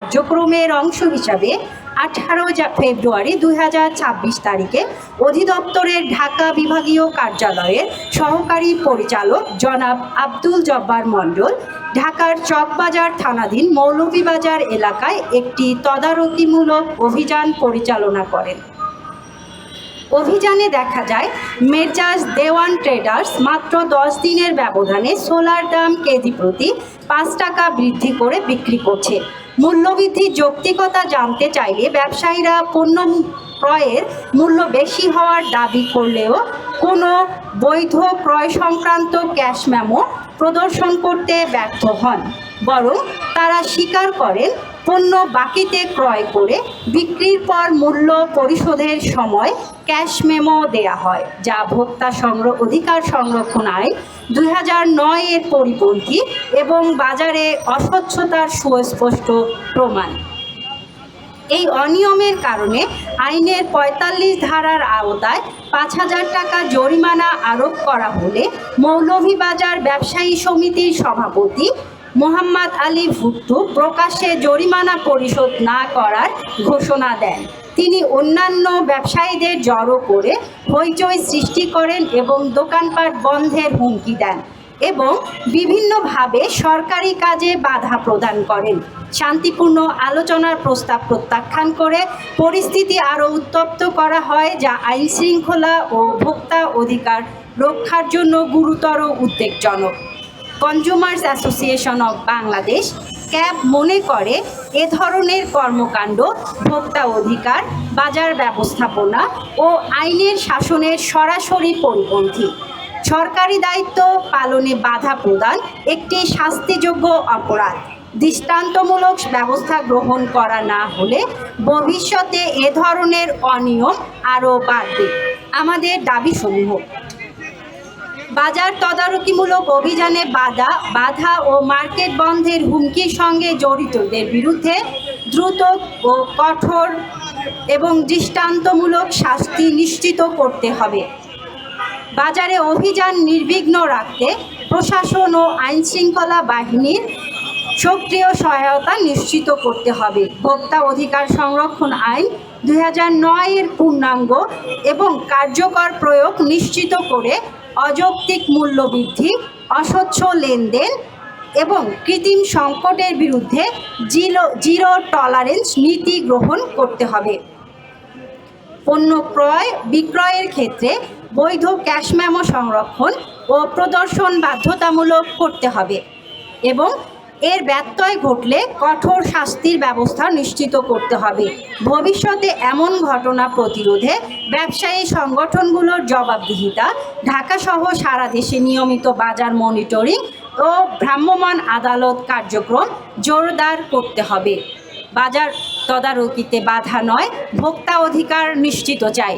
কার্যক্রমের অংশ হিসাবে 18 ফেব্রুয়ারি 2026 তারিখে অধিদপ্তরের ঢাকা বিভাগীয় কার্যালয়ের সহকারী পরিচালক জনাব আব্দুল জব্বার মণ্ডল ঢাকার চকবাজার থানাধীন মৌলভীবাজার এলাকায় একটি তদারকিমূলক অভিযান পরিচালনা করেন। অভিযানে দেখা যায় মেজাজ দেওয়ান ট্রেডার্স মাত্র 10 দিনের ব্যবধানে সোলার দাম কেজি প্রতি 5 টাকা বৃদ্ধি করে বিক্রি করছে। মূল্যবৃদ্ধির যৌক্তিকতা জানতে চাইলে ব্যবসায়ীরা পণ্য ক্রয়ের মূল্য বেশি হওয়ার দাবি করলেও কোনো বৈধ ক্রয় সংক্রান্ত ক্যাশ মেমো প্রদর্শন করতে ব্যর্থ হন। বরং তারা স্বীকার করেন পণ্য বাকিতে ক্রয় করে বিক্রির পর মূল্য পরিশোধের সময় ক্যাশ মেমো দেয়া হয়, যা ভোক্তা অধিকার সংরক্ষণ আইন 2009 এর পরিপন্থী এবং বাজারে অস্বচ্ছতার সুস্পষ্ট প্রমাণ। এই অনিয়মের কারণে আইনের 45 ধারার আওতায় 5,000 টাকা জরিমানা আরোপ করা হলে মৌলভীবাজার ব্যবসায়ী সমিতির সভাপতি মোহাম্মদ আলী ভুট্টু প্রকাশ্যে জরিমানা পরিশোধ না করার ঘোষণা দেন। তিনি অন্যান্য ব্যবসায়ীদের জড়ো করে হইচই সৃষ্টি করেন এবং দোকানপাট বন্ধের হুমকি দেন এবং বিভিন্নভাবে সরকারি কাজে বাধা প্রদান করেন। শান্তিপূর্ণ আলোচনার প্রস্তাব প্রত্যাখ্যান করে পরিস্থিতি আরও উত্তপ্ত করা হয়, যা আইন শৃঙ্খলা ও ভোক্তা অধিকার রক্ষার জন্য গুরুতর উদ্বেগজনক। Consumers association of Bangladesh cab মনে করে এ ধরনের কর্মকাণ্ড ভোক্তা অধিকার, বাজার ব্যবস্থাপনা ও আইনের শাসনের সরাসরি পরিপন্থী। সরকারি দায়িত্ব পালনে বাধা প্রদান একটি শাস্তিযোগ্য অপরাধ। দৃষ্টান্তমূলক ব্যবস্থা গ্রহণ করা না হলে ভবিষ্যতে এ ধরনের অনিয়ম আরও বাড়বে। আমাদের দাবিসমূহ: বাজার তদারকিমূলক অভিযানে বাধা ও মার্কেট বন্ধের হুমকির সঙ্গে জড়িতদের বিরুদ্ধে দ্রুত ও কঠোর এবং দৃষ্টান্তমূলক শাস্তি নিশ্চিত করতে হবে। বাজারে অভিযান নির্বিঘ্ন রাখতে প্রশাসন ও আইনশৃঙ্খলা বাহিনীর সক্রিয় সহায়তা নিশ্চিত করতে হবে। ভোক্তা অধিকার সংরক্ষণ আইন 2009 এর পূর্ণাঙ্গ এবং কার্যকর প্রয়োগ নিশ্চিত করে অযৌক্তিক মূল্যবৃদ্ধি, অস্বচ্ছ লেনদেন এবং কৃত্রিম সংকটের বিরুদ্ধে জিরো টলারেন্স নীতি গ্রহণ করতে হবে। পণ্য বিক্রয়ের ক্ষেত্রে বৈধ ক্যাশ মেমো সংরক্ষণ ও প্রদর্শন বাধ্যতামূলক করতে হবে এবং এর ব্যত্যয় ঘটলে কঠোর শাস্তির ব্যবস্থা নিশ্চিত করতে হবে। ভবিষ্যতে এমন ঘটনা প্রতিরোধে ব্যবসায়ী সংগঠনগুলোর জবাবদিহিতা, ঢাকাসহ সারা দেশে নিয়মিত বাজার মনিটরিং ও ভ্রাম্যমাণ আদালত কার্যক্রম জোরদার করতে হবে। বাজার তদারকিতে বাধা নয়, ভোক্তা অধিকার নিশ্চিত চাই।